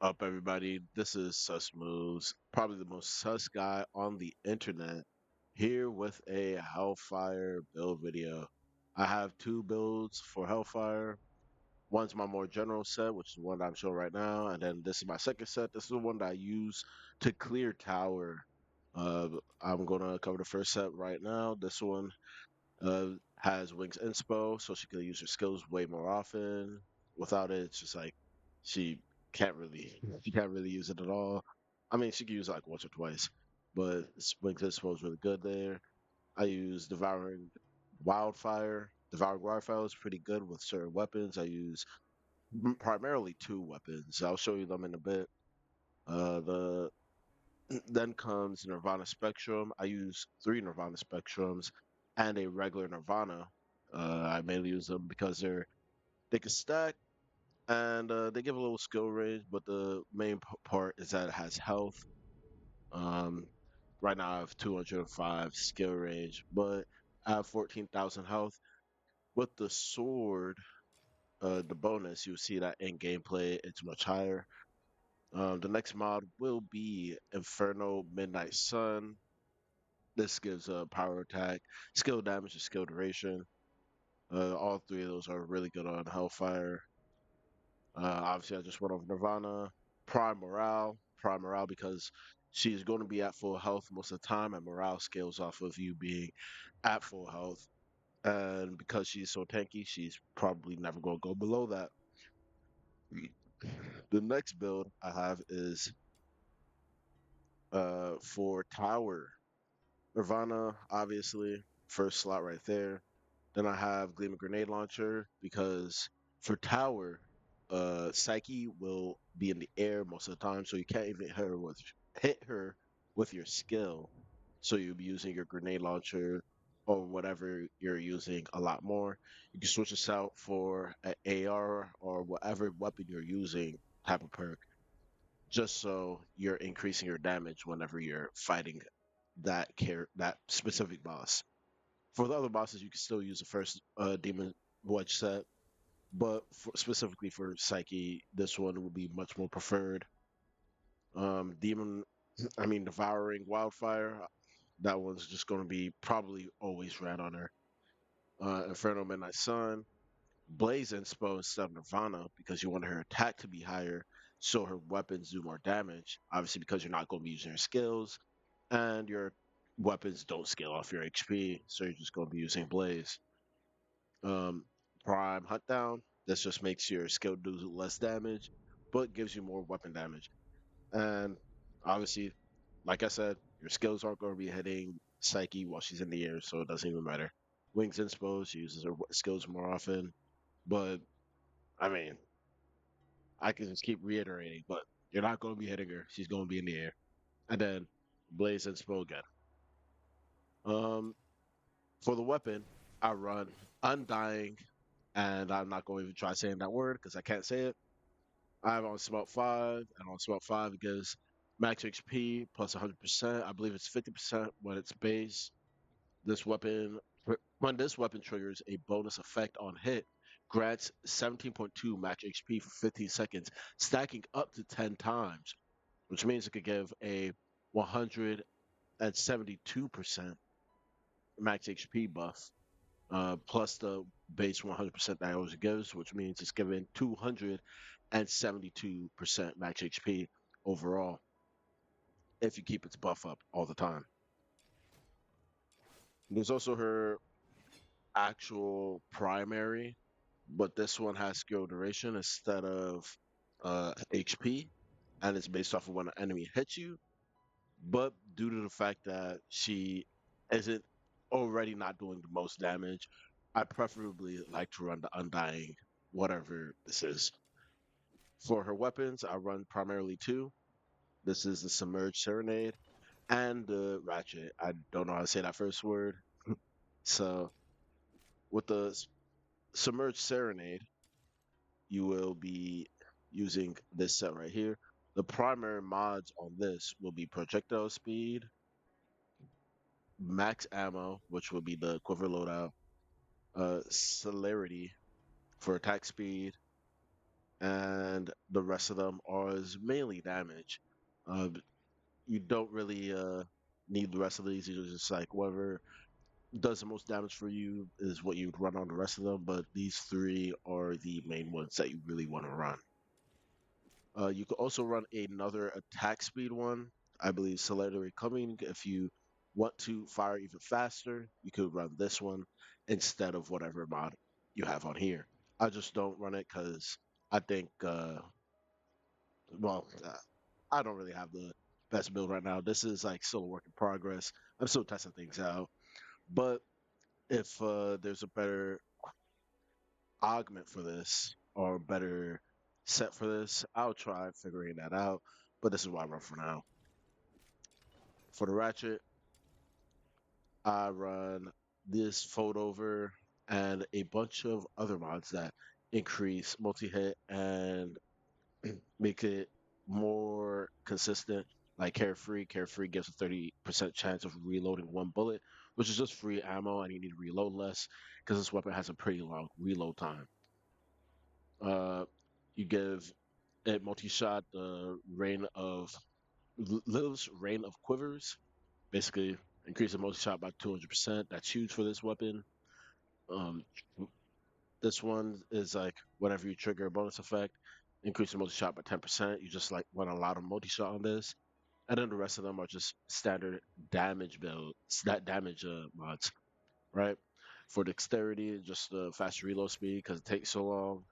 Up, everybody? This is Sus Moves, probably the most sus guy on the internet, here with a Hellfire build video. I have two builds for Hellfire. One's my more general set, which is the one I'm showing right now, and then this is my second set. This is the one that I use to clear tower. Uh, I'm gonna cover the first set right now. This one uh, has Wings Inspo, so she can use her skills way more often. Without it, it's just like she she can't really use it at all. I mean, she can use it like once or twice, but Wings Inspo is really good there. I use Devouring Wildfire is pretty good with certain weapons. I use primarily two weapons. I'll show you them in a bit. The Then comes Nirvana Spectrum. I use three Nirvana Spectrums and a regular Nirvana. I mainly use them because they can stack and they give a little skill range, but the main part is that it has health. Um, right now I have 205 skill range, but I have 14,000 health. With the sword, the bonus, you'll see that in gameplay it's much higher. The next mod will be Inferno Midnight Sun. This gives a power attack, skill damage, and skill duration. All three of those are really good on Hellfire. Obviously, I just went over Nirvana. Prime Morale because she's going to be at full health most of the time, and morale scales off of you being at full health. And because she's so tanky, she's probably never going to go below that. The next build I have is for Tower. Nirvana, obviously, first slot right there. Then I have Gleaming Grenade Launcher because for Tower, Psyche will be in the air most of the time, so you can't even hit her with your skill. So you'll be using your grenade launcher or whatever you're using a lot more. You can switch this out for an AR or whatever weapon you're using type of perk, just so you're increasing your damage whenever you're fighting that specific boss. For the other bosses, you can still use the first demon wedge set, but specifically for Psyche, this one will be much more preferred. Devouring Wildfire, that one's just going to be probably always red on her. Inferno Midnight Sun, Blaze Inspo instead of Nirvana because you want her attack to be higher, so her weapons do more damage. Obviously, because you're not going to be using her skills, and your weapons don't scale off your HP, so you're just going to be using Blaze. Um, Prime Hunt Down. This just makes your skill do less damage, but gives you more weapon damage. And obviously, like I said, your skills aren't going to be hitting Psyche while she's in the air, so it doesn't even matter. Wings Inspo, she uses her skills more often, but I mean, I can just keep reiterating, but you're not going to be hitting her. She's going to be in the air. And then Blaze Inspo again. Um, for the weapon, I run Undying, and I'm not going to even try saying that word because I can't say it. I'm on Smelt 5, and on Smelt 5 it gives max HP plus 100%. I believe it's 50% when it's base. This weapon, when this weapon triggers a bonus effect on hit, grants 17.2 max HP for 15 seconds, stacking up to 10 times, which means it could give a 172% max HP buff, plus the base 100% that it always gives, which means it's giving 272% max HP overall if you keep its buff up all the time. There's also her actual primary, but this one has skill duration instead of HP, and it's based off of when an enemy hits you. But due to the fact that she isn't already not doing the most damage, I preferably like to run the Undying, whatever this is. For her weapons, I run primarily two. This is the Submerged Serenade and the Ratchet. I don't know how to say that first word. So, with the Submerged Serenade, you will be using this set right here. The primary mods on this will be projectile speed, max ammo, which will be the quiver loadout, celerity for attack speed, and the rest of them are is mainly damage. Uh, you don't really need the rest of these. You're just like whatever does the most damage for you is what you'd run on the rest of them. But these three are the main ones that you really want to run. You could also run another attack speed one. I believe Celebrity Coming. If you want to fire even faster, you could run this one instead of whatever mod you have on here. I just don't run it because I think, well, I don't really have the best build right now. This is like still a work in progress. I'm still testing things out. But if there's a better augment for this or a better set for this, I'll try figuring that out. But this is what I run for now. For the ratchet, I run this fold over and a bunch of other mods that increase multi hit and make it more consistent. Like carefree, carefree gives a 30% chance of reloading one bullet, which is just free ammo, and you need to reload less because this weapon has a pretty long reload time. Uh, you give it multi-shot the rain of Liv's rain of quivers, basically increase the multi-shot by 200%. That's huge for this weapon. Um, this one is like whenever you trigger a bonus effect, increase the multi-shot by 10%. You just like want a lot of multi-shot on this. And then the rest of them are just standard damage builds, that damage mods, right? For dexterity, just faster reload speed because it takes so long.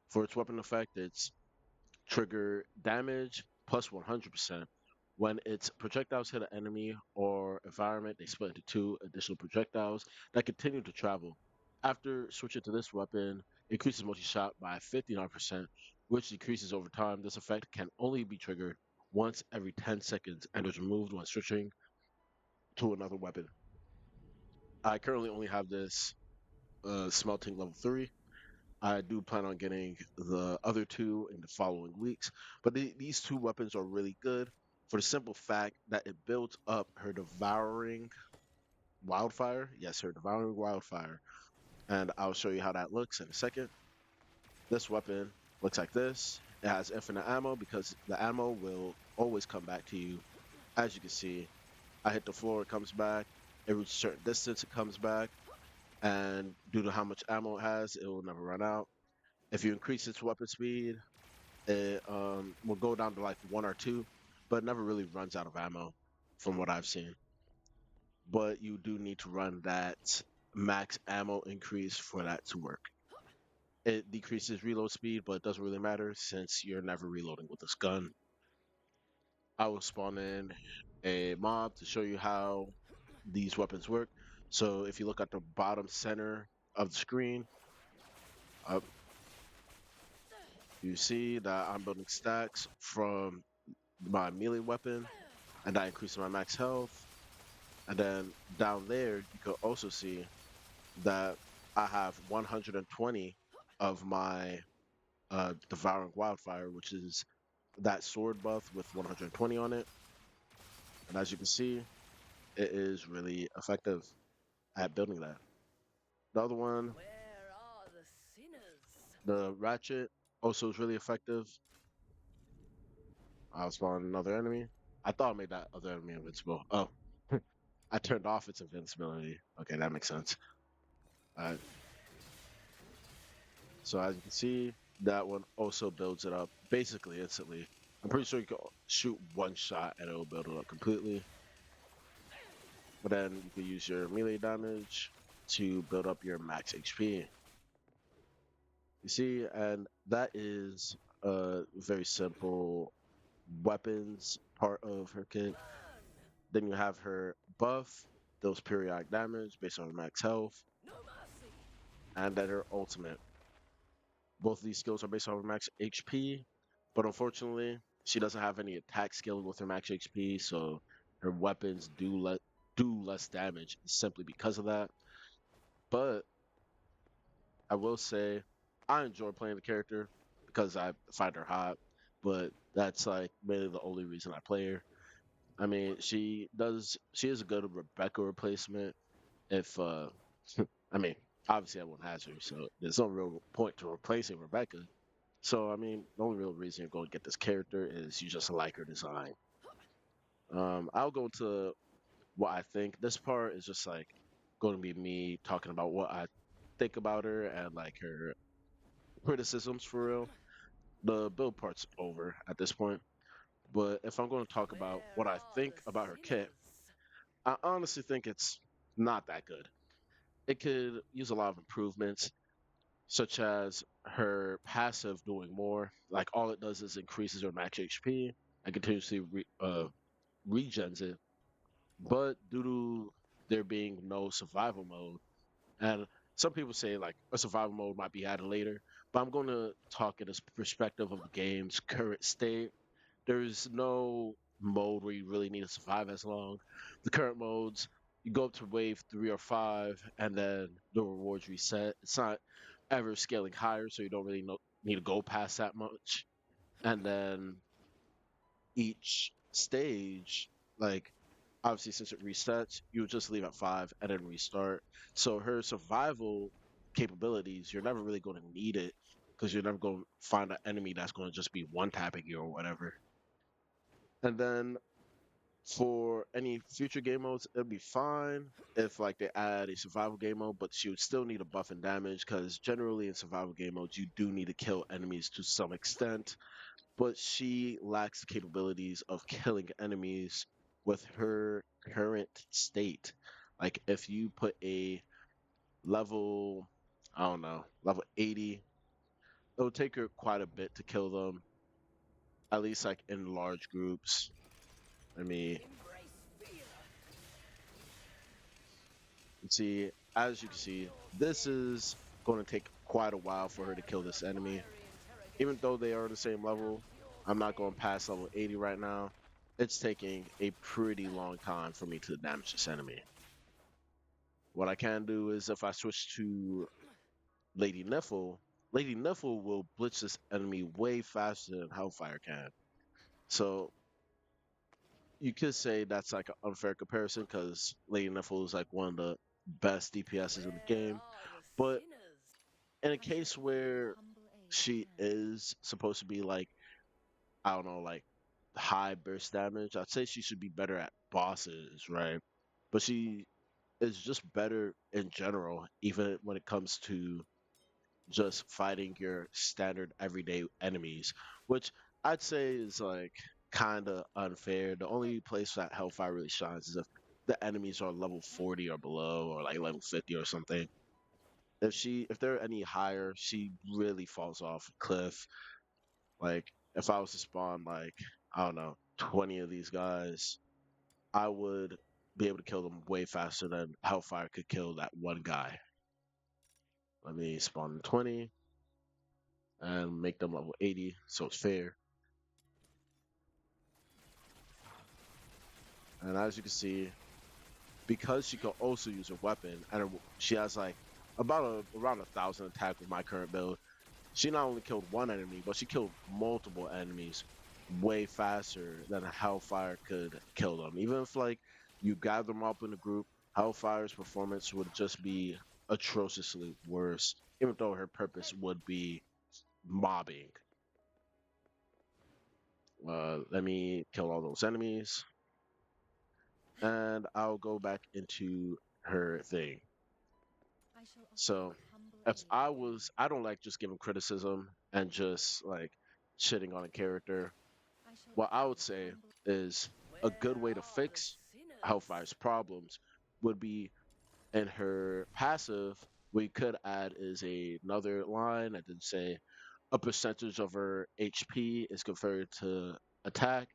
For its weapon effect, it's trigger damage plus 100%. When its projectiles hit an enemy or environment, they split into two additional projectiles that continue to travel. After switching to this weapon, increases multi-shot by 59%, which decreases over time. This effect can only be triggered once every 10 seconds and is removed when switching to another weapon. I currently only have this smelting level 3. I do plan on getting the other two in the following weeks. But these two weapons are really good for the simple fact that it builds up her devouring wildfire. Yes, her devouring wildfire. And I'll show you how that looks in a second. This weapon looks like this. It has infinite ammo because the ammo will always come back to you. As you can see, I hit the floor, it comes back. It reaches a certain distance, it comes back. And due to how much ammo it has, it will never run out. If you increase its weapon speed, it will go down to like one or two, but never really runs out of ammo from what I've seen. But you do need to run that max ammo increase for that to work. It decreases reload speed, but it doesn't really matter since you're never reloading with this gun. I will spawn in a mob to show you how these weapons work. So if you look at the bottom center of the screen, up you see that I'm building stacks from my melee weapon, and that increases my max health. And then down there, you can also see that I have 120 of my Devouring Wildfire, which is that sword buff with 120 on it. And as you can see, it is really effective at building that. The other one, Where are the sinners? the Ratchet, also is really effective. I'll spawn another enemy. I thought I made that other enemy invincible. Oh, I turned off its invincibility. Okay, that makes sense. Uh, So as you can see, that one also builds it up basically instantly. I'm pretty sure you can shoot one shot and it'll build it up completely. But then you can use your melee damage to build up your max HP. You see, and that is a very simple weapons part of her kit. Then you have her buff, those periodic damage based on her max health, No mercy! and then her ultimate. Both of these skills are based on her max HP, but unfortunately, she doesn't have any attack skill with her max HP, so her weapons do less damage simply because of that. But I will say, I enjoy playing the character because I find her hot. But that's like mainly the only reason I play her. I mean, she is a good Rebecca replacement. If I mean, obviously everyone has her, so there's no real point to replacing Rebecca. So I mean, the only real reason you're going to get this character is you just like her design. I'll go to what I think. This part is just like going to be me talking about what I think about her and like her criticisms for real. The build part's over at this point. But if I'm going to talk about Where what I are think the about her kit, sinners? I honestly think it's not that good. It could use a lot of improvements, such as her passive doing more. Like all it does is increases her max HP and continuously regens it. But due to there being no survival mode, and some people say like a survival mode might be added later, but I'm going to talk in this perspective of the game's current state. There's no mode where you really need to survive as long. The current modes, you go up to wave 3 or 5, and then the rewards reset. It's not ever scaling higher, so you don't really need to go past that much. And then each stage, like obviously since it resets, you would just leave at 5 and then restart. So her survival capabilities, you're never really going to need it because you're never going to find an enemy that's going to just be one tapping you or whatever. And then for any future game modes, it'd be fine if like they add a survival game mode, but you would still need a buff and damage because generally in survival game modes you do need to kill enemies to some extent. But she lacks the capabilities of killing enemies with her current state. Like if you put a level, I don't know, level 80, it would take her quite a bit to kill them, at least like in large groups. I mean, Embrace fear. see, as you can see, this is going to take quite a while for her to kill After this a enemy. fiery Even interrogation, though they are the same now level, for your I'm not going past revenge. level 80 right now. It's taking a pretty long time for me to damage this enemy. What I can do is if I switch to Lady Nifle, Lady Nifle will blitz this enemy way faster than Hellfire can. So you could say that's like an unfair comparison because Lady Nifle is like one of the best DPSs in the Where game. are the But sinners? in a I shall case offer you where humble aid, she sir. is supposed to be like, I don't know, like high burst damage, I'd say she should be better at bosses, right? But she is just better in general, even when it comes to just fighting your standard everyday enemies, which I'd say is like kind of unfair. The only place that Hellfire really shines is if the enemies are level 40 or below, or like level 50 or something. If they're any higher, she really falls off a cliff. Like if I was to spawn like I don't know 20 of these guys, I would be able to kill them way faster than Hellfire could kill that one guy. Let me spawn 20 and make them level 80 so it's fair. And as you can see, because she can also use her weapon, and she has like around 1,000 attack with my current build. She not only killed one enemy, but she killed multiple enemies way faster than Hellfire could kill them. Even if like you gather them up in a group, Hellfire's performance would just be atrociously worse. Even though her purpose would be mobbing. Let me kill all those enemies, and I'll go back into her thing. I shall offer you So humble if aid, sir. I don't like just giving criticism and just like shitting on a character. I shall What I offer would you say humble. is a good Where way to are the fix sinners? Hellfire's problems would be in her passive. We could add is another line and then say a percentage of her HP is converted to attack,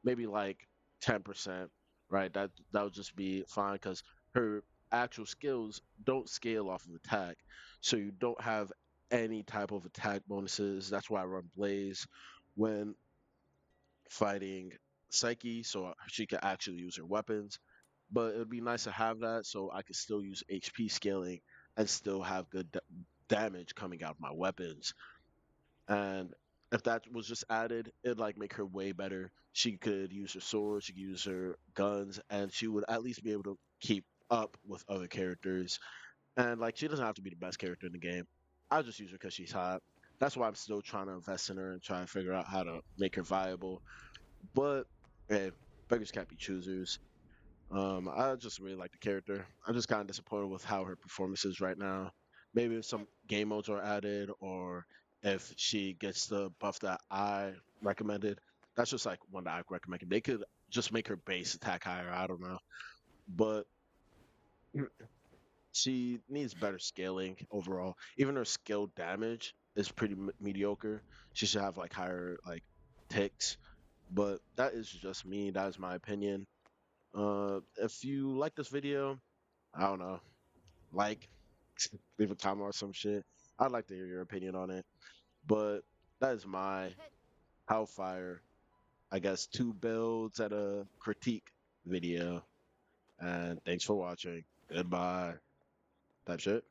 maybe like 10%, right? That would just be fine because her actual skills don't scale off of attack, so you don't have any type of attack bonuses. That's why I run Blaze when fighting Psyche, so she can actually use her weapons. But it would be nice to have that so I could still use HP scaling and still have good damage coming out of my weapons. And if that was just added, it'd like make her way better. She could use her sword, she could use her guns, and she would at least be able to keep up with other characters. And like she doesn't have to be the best character in the game. I'll just use her because she's hot. That's why I'm still trying to invest in her and try to figure out how to make her viable. But hey, beggars can't be choosers. I just really like the character. I'm just kind of disappointed with how her performance is right now. Maybe if some game modes are added, or if she gets the buff that I recommended. That's just like one that I recommend. They could just make her base attack higher. I don't know, but she needs better scaling overall. Even her skill damage is pretty mediocre. She should have like higher like ticks, but that is just me. That is my opinion. If you like this video, I don't know, like, leave a comment or some shit. I'd like to hear your opinion on it. But that is my Hit. Hellfire, I guess, two builds at a critique video. And thanks for watching. Goodbye. Type shit.